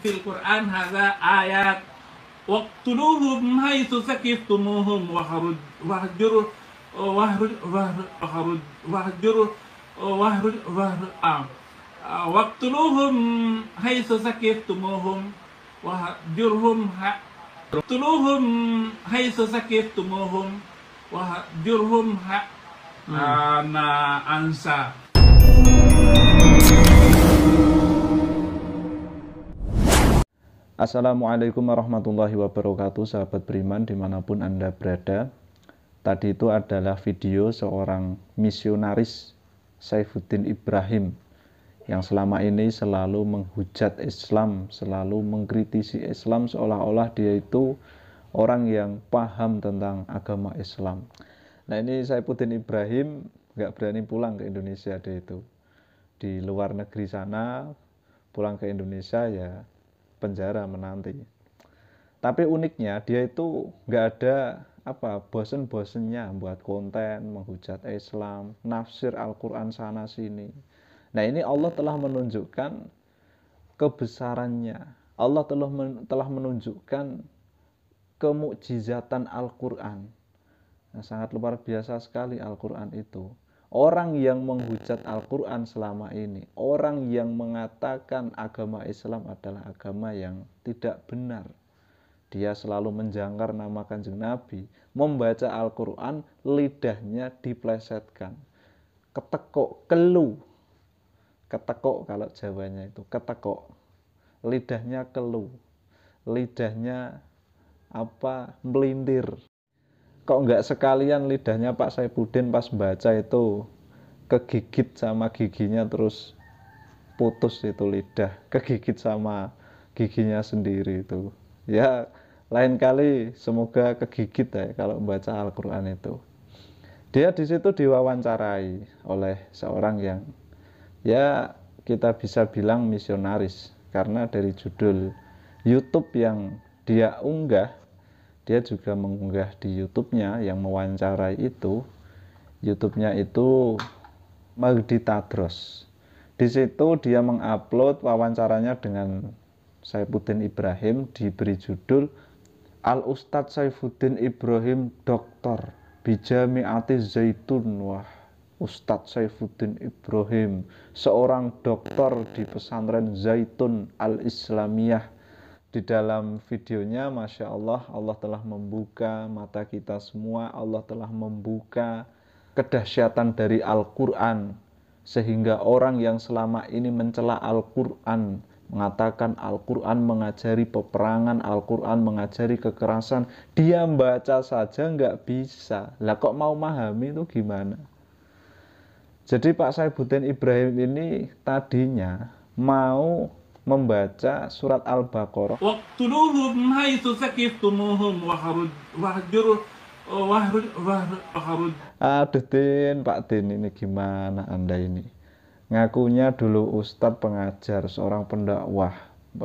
fil Quran hadza ayat waqtuluhum haitsu saqiftumuhum wahjur wahjur waqtuluhum haitsu saqiftumuhum wahjurhum waqtuluhum haitsu saqiftumuhum wahjurhum ana ansa. Assalamualaikum warahmatullahi wabarakatuh, sahabat beriman dimanapun Anda berada. Tadi itu adalah video seorang misionaris Saifuddin Ibrahim yang selama ini selalu menghujat Islam, selalu mengkritisi Islam seolah-olah dia itu orang yang paham tentang agama Islam. Nah, ini Saifuddin Ibrahim nggak berani pulang ke Indonesia, dia itu di luar negeri sana, pulang ke Indonesia ya penjara menanti. Tapi uniknya dia itu nggak ada bosen-bosennya buat konten menghujat Islam, nafsir Al-Quran sana sini. Nah, ini Allah telah menunjukkan kebesarannya. Allah telah menunjukkan kemukjizatan Al-Quran. Nah, sangat luar biasa sekali Al-Quran itu. Orang yang menghujat Al-Quran selama ini, orang yang mengatakan agama Islam adalah agama yang tidak benar, dia selalu menjangkar nama Kanjeng Nabi, membaca Al-Quran, lidahnya diplesetkan, ketekuk, kelu, ketekuk kalau Jawanya itu, ketekuk, lidahnya kelu, lidahnya melintir. Kok nggak sekalian lidahnya Pak Saifuddin pas baca itu kegigit sama giginya terus putus itu lidah, kegigit sama giginya sendiri itu. Ya, lain kali semoga kegigit ya kalau baca Al-Quran itu. Dia di situ diwawancarai oleh seorang yang ya kita bisa bilang misionaris, karena dari judul YouTube yang dia unggah, dia juga mengunggah di YouTube-nya yang mewawancarai itu. YouTube-nya itu Magdi Tadros. Di situ dia mengupload wawancaranya dengan Saifuddin Ibrahim, diberi judul Al Ustadz Saifuddin Ibrahim Doktor Bijami'ati Zaitun. Wah, Ustadz Saifuddin Ibrahim, seorang doktor di pesantren Zaitun Al-Islamiyah. Di dalam videonya, Masya Allah, Allah telah membuka mata kita semua. Allah telah membuka kedahsyatan dari Al-Quran, sehingga orang yang selama ini mencela Al-Quran, mengatakan Al-Quran mengajari peperangan, Al-Quran mengajari kekerasan, dia membaca saja nggak bisa. Lah kok mau memahami itu gimana? Jadi Pak Saifuddin Ibrahim ini tadinya mau membaca surat Al-Baqarah. Waqtuluhum haitsu saqiftumuhum wahjur. Aduh Din, Pak Din, ini gimana Anda ini? Ngakunya dulu ustadz pengajar, seorang pendakwah,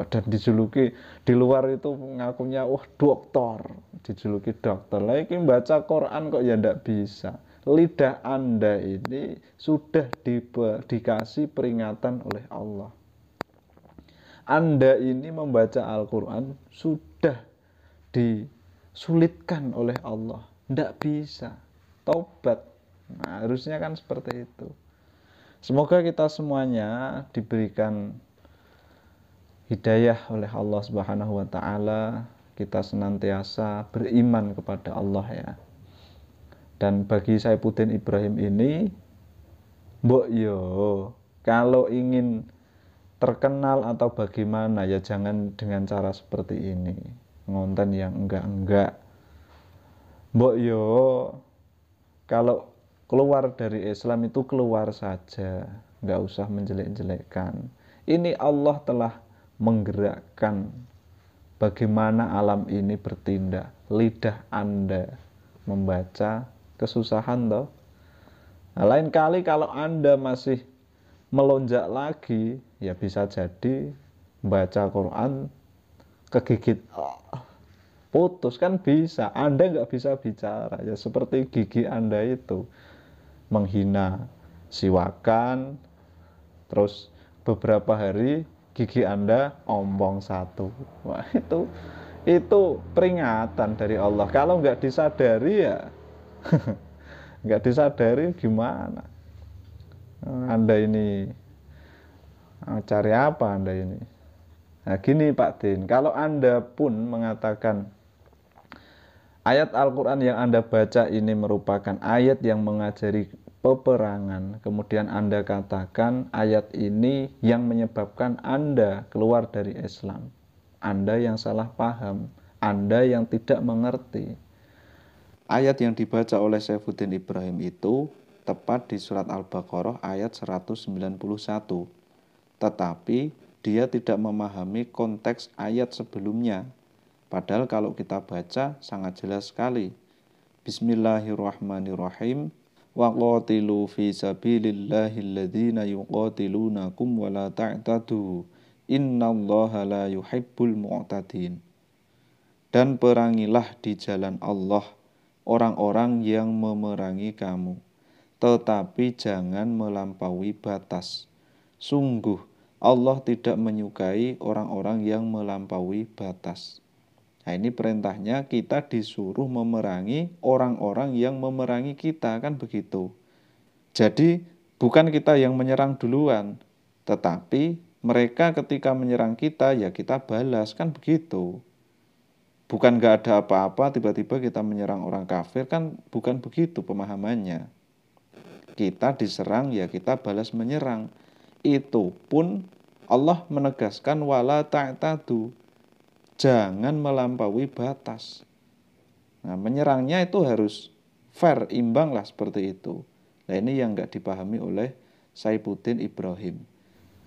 dan dijuluki di luar itu ngakunya dokter, dijuluki dokter. Lagi baca Quran kok ya ndak bisa. Lidah Anda ini sudah dikasih peringatan oleh Allah. Anda ini membaca Al-Quran sudah disulitkan oleh Allah, tidak bisa taubat. Nah, harusnya kan seperti itu. Semoga kita semuanya diberikan hidayah oleh Allah Subhanahu wa Ta'ala, kita senantiasa beriman kepada Allah ya. Dan bagi Saifuddin Ibrahim ini, mbok yo kalau ingin terkenal atau bagaimana ya jangan dengan cara seperti ini, ngonten yang enggak. Mbok yo kalau keluar dari Islam itu keluar saja, nggak usah menjelek-jelekkan. Ini Allah telah menggerakkan bagaimana alam ini bertindak. Lidah Anda membaca kesusahan toh. Nah, lain kali kalau Anda masih melonjak lagi, ya bisa jadi baca Quran kegigit putus kan bisa. Anda nggak bisa bicara ya seperti gigi Anda itu menghina siwakan, terus beberapa hari gigi Anda ompong satu. Wah, itu peringatan dari Allah. Kalau nggak disadari ya nggak disadari gimana? Anda ini cari apa Anda ini? Nah gini Pak Din, kalau Anda pun mengatakan ayat Al-Quran yang Anda baca ini merupakan ayat yang mengajari peperangan, kemudian Anda katakan ayat ini yang menyebabkan Anda keluar dari Islam, Anda yang salah paham, Anda yang tidak mengerti. Ayat yang dibaca oleh Saifuddin Ibrahim itu tepat di surat Al-Baqarah ayat 191. Tetapi dia tidak memahami konteks ayat sebelumnya. Padahal kalau kita baca sangat jelas sekali. Bismillahirrahmanirrahim. Wa qatilu fi sabilillahi alladhina yuqatilunakum wa la ta'tadu. Innallaha la yuhibbul mu'tadin. Dan perangilah di jalan Allah orang-orang yang memerangi kamu, tetapi jangan melampaui batas. Sungguh Allah tidak menyukai orang-orang yang melampaui batas. Nah ini perintahnya, kita disuruh memerangi orang-orang yang memerangi kita, kan begitu. Jadi bukan kita yang menyerang duluan, tetapi mereka ketika menyerang kita ya kita balas, kan begitu. Bukan gak ada apa-apa tiba-tiba kita menyerang orang kafir, kan bukan begitu pemahamannya. Kita diserang ya kita balas menyerang. Itu pun Allah menegaskan wala ta'tadu, jangan melampaui batas. Nah menyerangnya itu harus fair, imbang lah seperti itu. Nah ini yang gak dipahami oleh Saifuddin Ibrahim.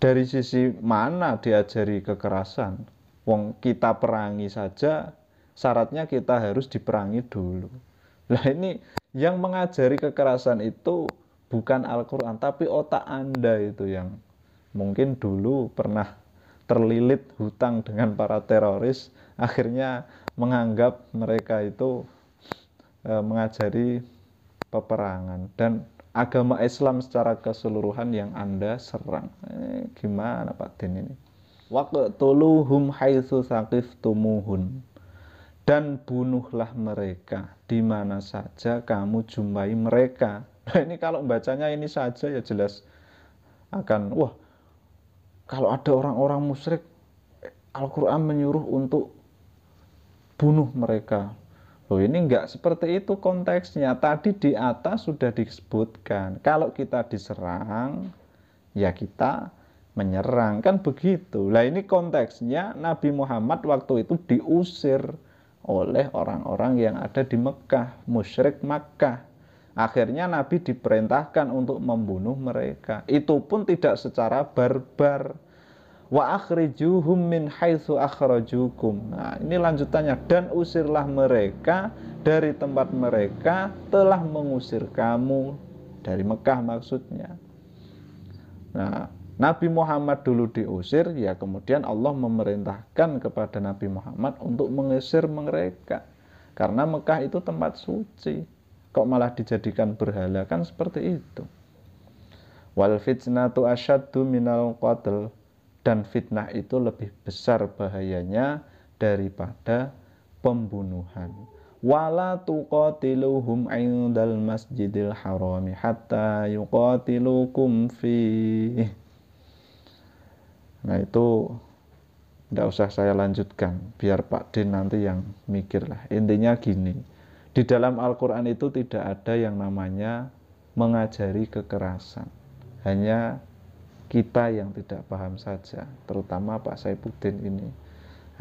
Dari sisi mana diajari kekerasan? Wong kita perangi saja syaratnya kita harus diperangi dulu. Nah ini yang mengajari kekerasan itu bukan Al-Quran, tapi otak Anda itu yang mungkin dulu pernah terlilit hutang dengan para teroris, akhirnya menganggap mereka itu mengajari peperangan dan agama Islam secara keseluruhan yang Anda serang. Gimana Pak Din ini? Waqtuluhum haitsu saqiftumuhun. Dan bunuhlah mereka di mana saja kamu jumpai mereka. Nah ini kalau bacanya ini saja ya jelas akan, wah kalau ada orang-orang musyrik Al-Quran menyuruh untuk bunuh mereka. Loh ini enggak seperti itu konteksnya. Tadi di atas sudah disebutkan, kalau kita diserang ya kita menyerang, kan begitu. Lah ini konteksnya Nabi Muhammad waktu itu diusir oleh orang-orang yang ada di Mekah, musyrik Makkah. Akhirnya Nabi diperintahkan untuk membunuh mereka. Itu pun tidak secara barbar. Wa akhrijuhum min haitsu akhrajukum. Nah, ini lanjutannya, dan usirlah mereka dari tempat mereka telah mengusir kamu, dari Mekah maksudnya. Nah, Nabi Muhammad dulu diusir, ya kemudian Allah memerintahkan kepada Nabi Muhammad untuk mengusir mereka. Karena Mekah itu tempat suci. Kok malah dijadikan berhala, kan seperti itu. Wal fitnatu asyaddu minal qatl. Dan fitnah itu lebih besar bahayanya daripada pembunuhan. Wala tuqatiluhum 'indal masjidil harami hatta yuqatilukum fi. Nah itu tidak usah saya lanjutkan, biar Pak Din nanti yang mikir lah. Intinya gini, di dalam Al-Quran itu tidak ada yang namanya mengajari kekerasan. Hanya kita yang tidak paham saja, terutama Pak Saifuddin ini.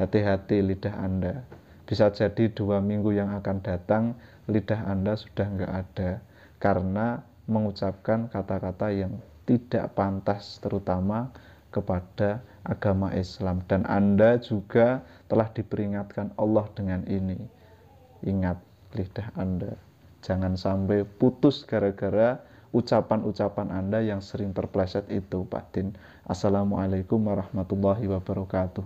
Hati-hati lidah Anda. Bisa jadi 2 minggu yang akan datang, lidah Anda sudah nggak ada. Karena mengucapkan kata-kata yang tidak pantas, terutama kepada agama Islam. Dan Anda juga telah diperingatkan Allah dengan ini. Ingat lidah Anda, jangan sampai putus gara-gara ucapan-ucapan Anda yang sering terpleset itu, Pak Din. Assalamualaikum warahmatullahi wabarakatuh.